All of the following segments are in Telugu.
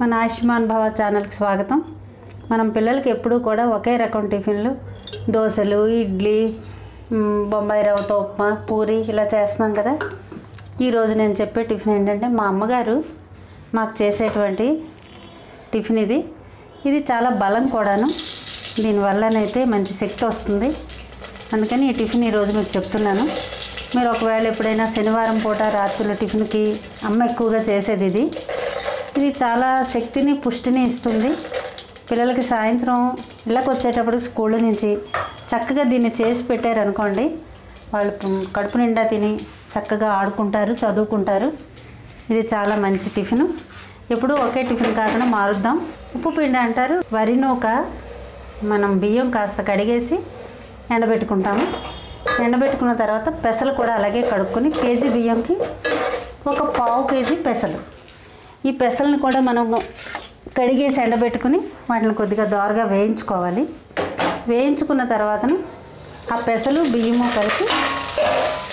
మన ఆయుష్మాన్ భవ ఛానల్కి స్వాగతం. మనం పిల్లలకి ఎప్పుడూ కూడా ఒకే రకం టిఫిన్లు దోశలు, ఇడ్లీ, బొంబాయి రవ్వతో ఉప్మా, పూరి ఇలా చేస్తున్నాం కదా. ఈరోజు నేను చెప్పే టిఫిన్ ఏంటంటే మా అమ్మగారు మాకు చేసేటువంటి టిఫిన్ ఇది చాలా బలం కూడాను. దీనివల్లనైతే మంచి శక్తి వస్తుంది. అందుకని ఈ టిఫిన్ ఈరోజు మీకు చెప్తున్నాను. మీరు ఒకవేళ ఎప్పుడైనా శనివారం పూట రాత్రుల టిఫిన్కి అమ్మ ఎక్కువగా చేసేది ఇది చాలా శక్తిని పుష్టిని ఇస్తుంది. పిల్లలకి సాయంత్రం ఇళ్ళకి వచ్చేటప్పుడు స్కూల్ నుంచి చక్కగా దీన్ని చేసి పెట్టారనుకోండి, వాళ్ళు కడుపు నిండా తిని చక్కగా ఆడుకుంటారు, చదువుకుంటారు. ఇది చాలా మంచి టిఫిన్. ఎప్పుడూ ఒకే టిఫిన్ కాకుండా మారుద్దాం. ఉప్పు పిండి అంటారు. వరి నూక మనం బియ్యం కాస్త కడిగేసి ఎండబెట్టుకుంటాము. ఎండబెట్టుకున్న తర్వాత పెసలు కూడా అలాగే కడుక్కొని కేజీ బియ్యంకి ఒక పావు కేజీ పెసలు. ఈ పెసలను కూడా మనం కడిగేసి ఎండబెట్టుకుని వాటిని కొద్దిగా దోరగా వేయించుకోవాలి. వేయించుకున్న తర్వాత ఆ పెసలు బియ్యము కలిపి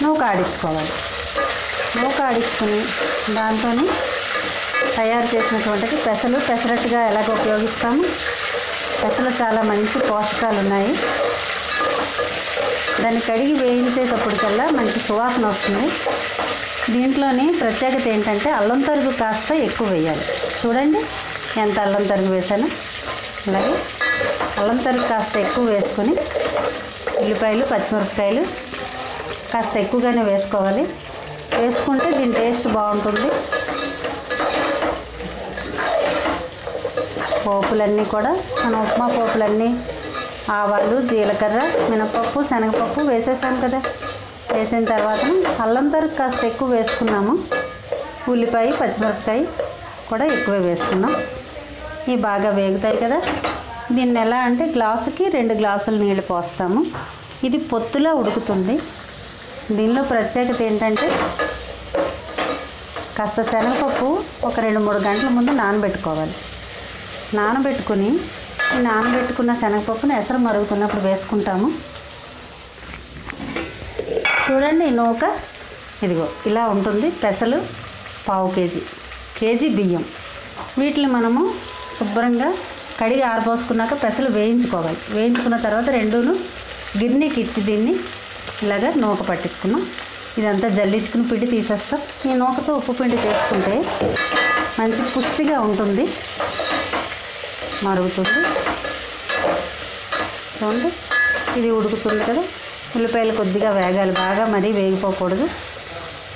నూక ఆడించుకోవాలి. నూక ఆడించుకుని దాంతో తయారు చేసినటువంటిది పెసరట్టుగా ఎలాగ ఉపయోగిస్తాము. పెసలు చాలా మంచి పోషకాలు ఉన్నాయి. దాన్ని కడిగి వేయించేటప్పటికల్లా మంచి సువాసన వస్తుంది. దీంట్లోని ప్రత్యేకత ఏంటంటే అల్లం తరుగు కాస్త ఎక్కువ వేయాలి. చూడండి ఎంత అల్లం తరుగు వేసాను. అలాగే అల్లం తరుగు కాస్త ఎక్కువ వేసుకొని ఉల్లిపాయలు, పచ్చిమిరపకాయలు కాస్త ఎక్కువగానే వేసుకోవాలి. వేసుకుంటే దీని టేస్ట్ బాగుంటుంది. పోపులన్నీ కూడా మన ఉప్మా పోపులన్నీ ఆవాలు, జీలకర్ర, మినపప్పు, శనగపప్పు వేసేసాం కదా. వేసిన తర్వాత అల్లం తరుగు కాస్త ఎక్కువ వేసుకున్నాము. ఉల్లిపాయ, పచ్చిమిరపకాయ కూడా ఎక్కువ వేసుకున్నాం. ఇవి బాగా వేగుతాయి కదా. దీన్ని ఎలా అంటే గ్లాసుకి 2 గ్లాసులు నీళ్ళు పోస్తాము. ఇది పొత్తులా ఉడుకుతుంది. దీనిలో ప్రత్యేకత ఏంటంటే కాస్త శనగపప్పు ఒక 2-3 గంటల ముందు నానబెట్టుకోవాలి. నానబెట్టుకుని ఈ నానబెట్టుకున్న శనగపప్పును ఎసరు మరుగుతున్నప్పుడు వేసుకుంటాము. చూడండి ఈ నూక ఇదిగో ఇలా ఉంటుంది. పెసలు పావు కేజీ బియ్యం. వీటిని మనము శుభ్రంగా కడిగి ఆరబోసుకున్నాక పెసలు వేయించుకోవాలి. వేయించుకున్న తర్వాత రెండును గిన్నెకి ఇచ్చి దీన్ని ఇలాగా నూక పట్టించుకున్నాం. ఇదంతా జల్లించుకుని పిండి తీసేస్తాం. ఈ నూకతో ఉప్పు పిండి చేసుకుంటే మంచి పుష్టిగా ఉంటుంది, మరుగుతుంది. చూడండి ఇది ఉడుకుతుంది కదా. ఉల్లిపాయలు కొద్దిగా వేగాలి, బాగా మరీ వేగిపోకూడదు.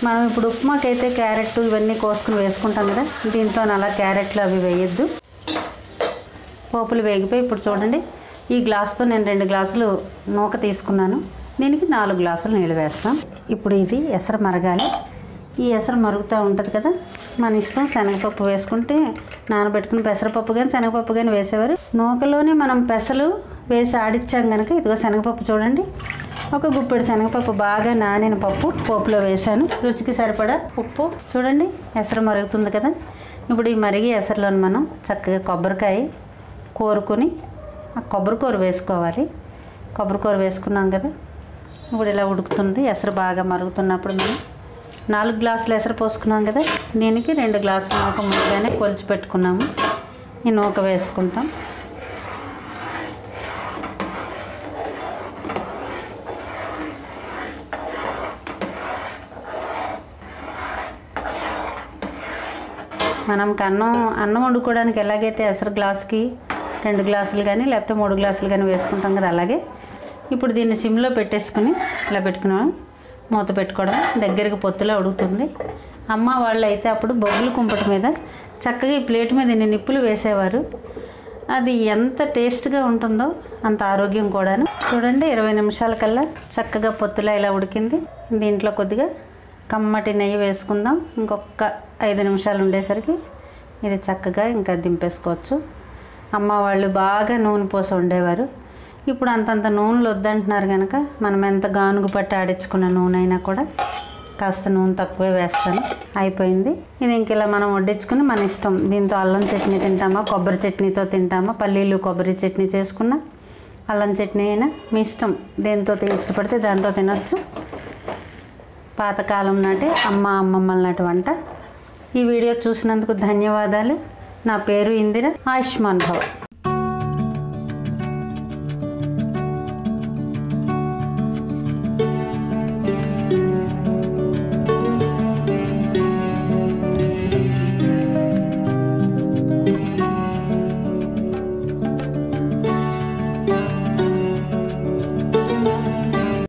మనం ఇప్పుడు ఉప్మాకైతే క్యారెట్ ఇవన్నీ కోసుకుని వేసుకుంటాం కదా. దీంట్లో అలా క్యారెట్లు అవి వేయొద్దు. పోపులు వేగిపోయి ఇప్పుడు చూడండి ఈ గ్లాసుతో నేను 2 గ్లాసులు నూక తీసుకున్నాను. దీనికి 4 గ్లాసులు నీళ్ళు వేస్తాం. ఇప్పుడు ఇది ఎసరు మరగాలి. ఈ ఎసరు మరుగుతూ ఉంటుంది కదా. మన ఇష్టం. శనగపప్పు వేసుకుంటే నానబెట్టుకుని పెసరపప్పు కానీ శనగపప్పు కానీ వేసేవారు. నూకలోనే మనం పెసలు వేసి ఆడిచ్చాం కనుక ఇదిగో శనగపప్పు చూడండి. ఒక గుప్పెడు శనగపప్పు బాగా నానిన పప్పు పోపులో వేసాను. రుచికి సరిపడా ఉప్పు. చూడండి ఎసరు మరుగుతుంది కదా. ఇప్పుడు ఈ మరిగి ఎసరులో మనం చక్కగా కొబ్బరికాయ కోరుకొని ఆ కొబ్బరికూర వేసుకోవాలి. కొబ్బరికూర వేసుకున్నాం కదా. ఇప్పుడు ఇలా ఉడుకుతుంది. ఎసరు బాగా మరుగుతున్నప్పుడు మనం 4 గ్లాసులు ఎసరు పోసుకున్నాం కదా. దీనికి 2 గ్లాసులు నూక ముందుగానే కొలిచి పెట్టుకున్నాము. ఈ నూక వేసుకుంటాం. మనం అన్నం వండుకోవడానికి ఎలాగైతే ఎసరు గ్లాసుకి 2 గ్లాసులు కానీ లేకపోతే 3 గ్లాసులు కానీ వేసుకుంటాం కదా, అలాగే ఇప్పుడు దీన్ని సిమ్లో పెట్టేసుకుని ఇలా పెట్టుకున్నాం. మూత పెట్టుకోవడం దగ్గరికి పొత్తులా ఉడుకుతుంది. అమ్మ వాళ్ళు అయితే అప్పుడు బొగ్గుల కుంపటి మీద చక్కగా ఈ ప్లేట్ మీద ఇన్ని నిప్పులు వేసేవారు. అది ఎంత టేస్ట్గా ఉంటుందో అంత ఆరోగ్యం కూడాను. చూడండి 20 నిమిషాల కల్లా చక్కగా పొత్తులా ఇలా ఉడికింది. దీంట్లో కొద్దిగా కమ్మటి నెయ్యి వేసుకుందాం. ఇంకొక 5 నిమిషాలు ఉండేసరికి ఇది చక్కగా ఇంకా దింపేసుకోవచ్చు. అమ్మ వాళ్ళు బాగా నూనె పోసి ఉండేవారు. ఇప్పుడు అంతంత నూనెలు వద్దంటున్నారు కనుక మనం ఎంత గానుగు పట్టి ఆడించుకున్న నూనె అయినా కూడా కాస్త నూనె తక్కువే వేస్తాను. అయిపోయింది. ఇది ఇంక ఇలా మనం వడ్డించుకుని మన ఇష్టం. దీంతో అల్లం చట్నీ తింటామా, కొబ్బరి చట్నీతో తింటామా, పల్లీలు కొబ్బరి చట్నీ చేసుకున్నా, అల్లం చట్నీ అయినా మీ ఇష్టం. దేంతో ఇష్టపడితే దాంతో తినొచ్చు. పాతకాలం నాటి అమ్మమ్మల నాటి వంట. ఈ వీడియో చూసినందుకు ధన్యవాదాలు. నా పేరు ఇందిర. ఆయుష్మాన్ భవ.